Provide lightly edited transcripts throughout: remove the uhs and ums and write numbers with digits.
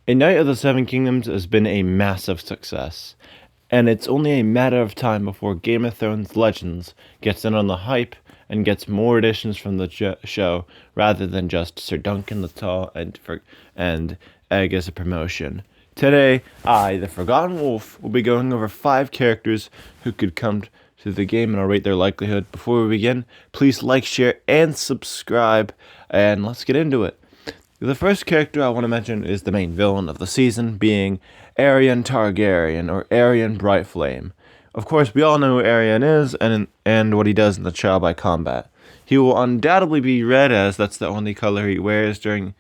A Knight of the Seven Kingdoms has been a massive success, and it's only a matter of time before Game of Thrones Legends gets in on the hype and gets more editions from the show rather than just Sir Duncan the Tall and Egg as a promotion. Today, I, the Forgotten Wolf, will be going over 5 characters who could come to the game and I'll rate their likelihood. Before we begin, please like, share, and subscribe, and let's get into it. The first character I want to mention is the main villain of the season, being Aerion Targaryen, or Aerion Brightflame. Of course, we all know who Aerion is and what he does in the trial by combat. He will undoubtedly be red, as that's the only color he wears during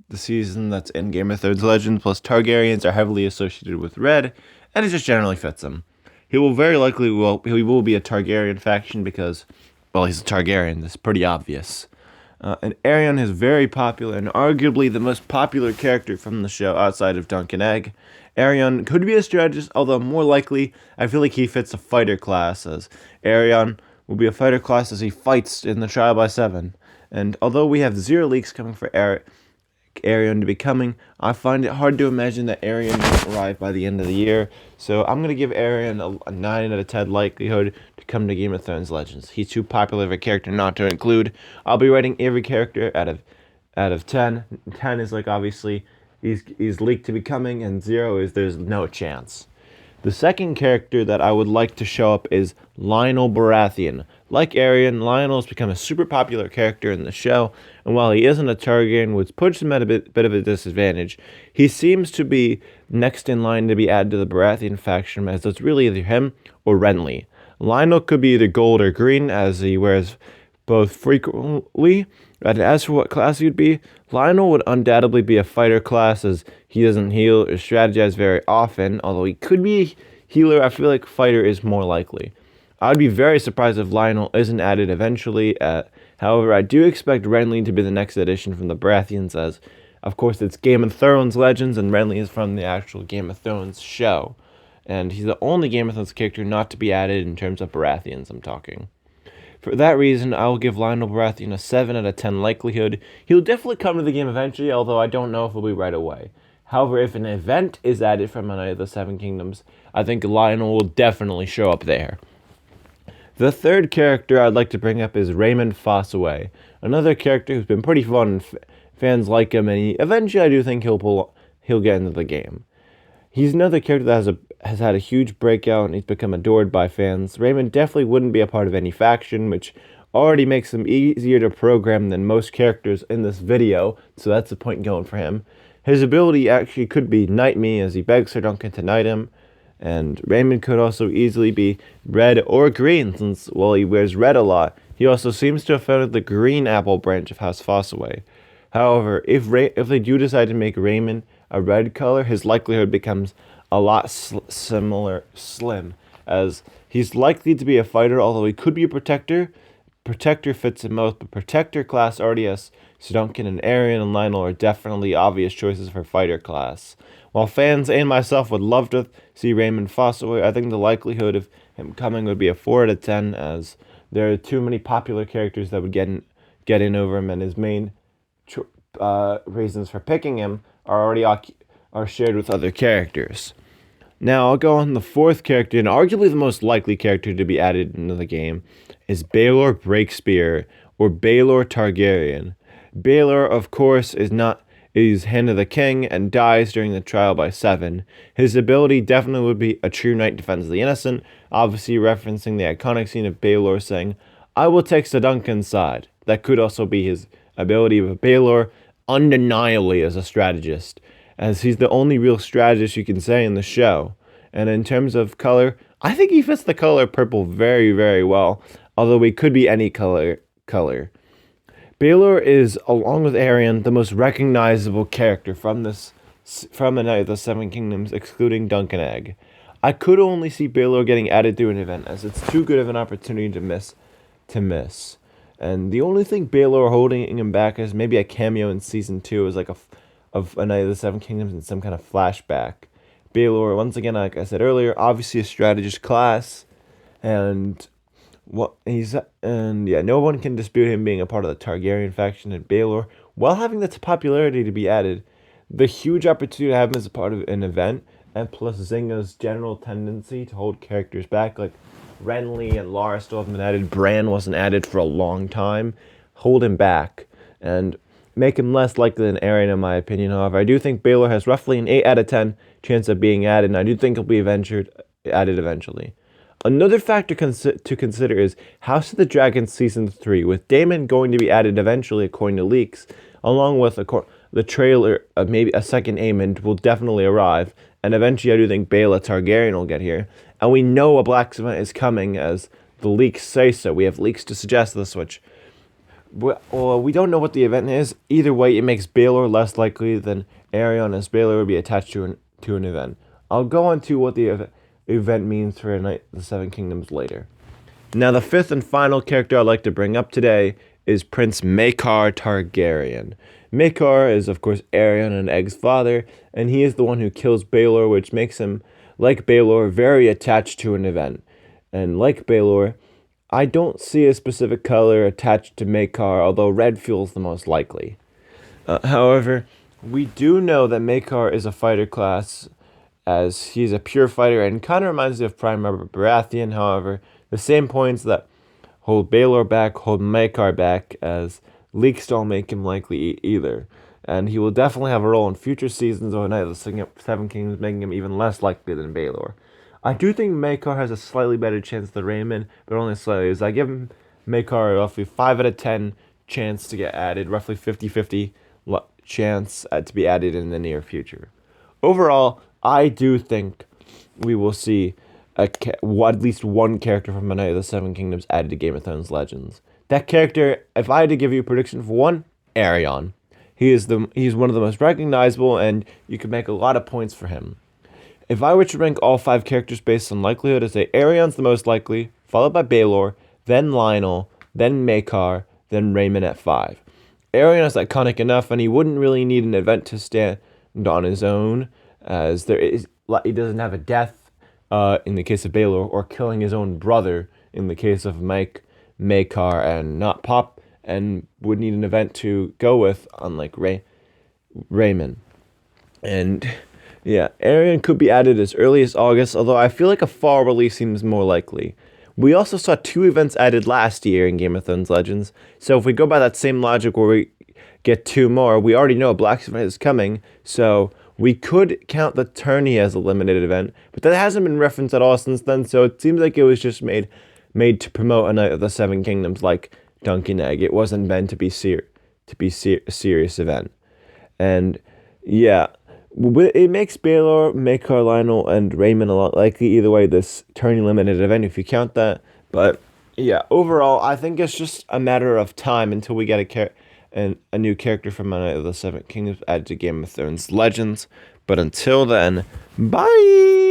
the season that's in Game of Thrones Legends, plus Targaryens are heavily associated with red, and it just generally fits him. He will very likely he will be a Targaryen faction because, well, he's a Targaryen. That's pretty obvious. And Aerion is very popular and arguably the most popular character from the show outside of Duncan Egg. Aerion could be a strategist, although more likely, I feel like he fits a fighter class, as Aerion will be a fighter class as he fights in the Trial by 7. And although we have 0 leaks coming for Aerion to be coming, I find it hard to imagine that Aerion will arrive by the end of the year. So I'm going to give Aerion a 9 out of 10 likelihood to come to Game of Thrones Legends. He's too popular of a character not to include. I'll be rating every character out of 10. 10 is like obviously he's leaked to be coming, and 0 is there's no chance. The second character that I would like to show up is Lyonel Baratheon. Like Aerion, Lyonel has become a super popular character in the show, and while he isn't a Targaryen, which puts him at a bit of a disadvantage, he seems to be next in line to be added to the Baratheon faction, as it's really either him or Renly. Lyonel could be either gold or green, as he wears both frequently, and as for what class he would be, Lyonel would undoubtedly be a fighter class, as he doesn't heal or strategize very often, although he could be a healer. I feel like fighter is more likely. I'd be very surprised if Lyonel isn't added eventually. However, I do expect Renly to be the next addition from the Baratheons, as, of course, it's Game of Thrones Legends, and Renly is from the actual Game of Thrones show. And he's the only Game of Thrones character not to be added in terms of Baratheons, I'm talking. For that reason, I will give Lyonel Baratheon a 7 out of 10 likelihood. He'll definitely come to the game eventually, although I don't know if it'll be right away. However, if an event is added from any of the Seven Kingdoms, I think Lyonel will definitely show up there. The third character I'd like to bring up is Raymond Fossaway, another character who's been pretty fun, and fans like him, and eventually I do think he'll get into the game. He's another character that has had a huge breakout, and he's become adored by fans. Raymond definitely wouldn't be a part of any faction, which already makes him easier to program than most characters in this video, so that's the point going for him. His ability actually could be Knight Me, as he begs Sir Duncan to knight him, and Raymond could also easily be red or green, since, well, he wears red a lot. He also seems to have founded the Green Apple branch of House Fossaway. However, if they do decide to make Raymond a red color, his likelihood becomes a lot slim, as he's likely to be a fighter, although he could be a protector. Protector fits him most, but protector class already has Sir Duncan and Aerion and Lyonel are definitely obvious choices for fighter class. While fans and myself would love to see Raymond Fossaway, I think the likelihood of him coming would be a 4 out of 10, as there are too many popular characters that would get in over him, and his main reasons for picking him are shared with other characters. Now, I'll go on the fourth character, and arguably the most likely character to be added into the game, is Baelor Breakspear, or Baelor Targaryen. Baelor, of course, is Hand of the King and dies during the trial by 7. His ability definitely would be a true knight defends the innocent, obviously referencing the iconic scene of Baelor saying, "I will take Sir Duncan's side." That could also be his ability, but Baelor undeniably is a strategist, as he's the only real strategist you can say in the show. And in terms of color, I think he fits the color purple very, very well, although he could be any color. Baelor is, along with Aerion, the most recognizable character from A Knight of the Seven Kingdoms, excluding Duncan Egg. I could only see Baelor getting added to an event, as it's too good of an opportunity to miss. And the only thing Baelor holding him back is maybe a cameo in season 2 as of A Knight of the Seven Kingdoms in some kind of flashback. Baelor, once again, like I said earlier, obviously a strategist class, and no one can dispute him being a part of the Targaryen faction. And Baelor, while having the popularity to be added, the huge opportunity to have him as a part of an event, and plus Zynga's general tendency to hold characters back, like Renly and Lara still haven't been added, Bran wasn't added for a long time, hold him back, and make him less likely than Arion, in my opinion. However, I do think Baelor has roughly an 8 out of 10 chance of being added, and I do think he'll be added eventually. Another factor to consider is House of the Dragon Season 3, with Daemon going to be added eventually, according to leaks, along with the trailer of maybe a second Aemond will definitely arrive, and eventually I do think Baela Targaryen will get here. And we know a Black event is coming, as the leaks say so. We have leaks to suggest this, which we don't know what the event is. Either way, it makes Baelor less likely than Arion, as Baelor would be attached to an event. I'll go on to what the event means for Night of the Seven Kingdoms later. Now, the fifth and final character I'd like to bring up today is Prince Maekar Targaryen. Maekar is, of course, Arion and Egg's father, and he is the one who kills Baelor, which makes him, like Baelor, very attached to an event. And like Baelor, I don't see a specific color attached to Maekar, although red feels the most likely. However, we do know that Maekar is a fighter class, as he's a pure fighter and kind of reminds me of Prime Baratheon. However, the same points that hold Baelor back hold Maekar back, as leaks don't make him likely either. And he will definitely have a role in future seasons of Night of the Seven Kingdoms, making him even less likely than Baelor. I do think Maekar has a slightly better chance than Raymond, but only slightly, as I give him Maekar a roughly 5 out of 10 chance to get added, roughly 50-50 chance to be added in the near future. Overall, I do think we will see at least one character from A Night of the Seven Kingdoms added to Game of Thrones Legends. That character, if I had to give you a prediction for one, Arion. He's one of the most recognizable, and you could make a lot of points for him. If I were to rank all 5 characters based on likelihood, I'd say Arion's the most likely, followed by Baelor, then Lionel, then Maekar, then Raymond at 5. Arion is iconic enough, and he wouldn't really need an event to stand on his own, as he doesn't have a death in the case of Baelor, or killing his own brother in the case of Maekar, and not Pop, and would need an event to go with, unlike Raymond. And yeah, Arion could be added as early as August, although I feel like a fall release seems more likely. We also saw 2 events added last year in Game of Thrones Legends, so if we go by that same logic where we get 2 more, we already know a Black event is coming, so we could count the tourney as a limited event, but that hasn't been referenced at all since then, so it seems like it was just made to promote A Night of the Seven Kingdoms, like Dunkin' Egg. It wasn't meant to be a serious event. And yeah, it makes Baelor, Maekar, Lionel, and Raymond a lot likely either way this tourney limited event, if you count that. But yeah, overall, I think it's just a matter of time until we get a new character from A Night of the Seven Kingdoms added to Game of Thrones Legends. But until then, bye!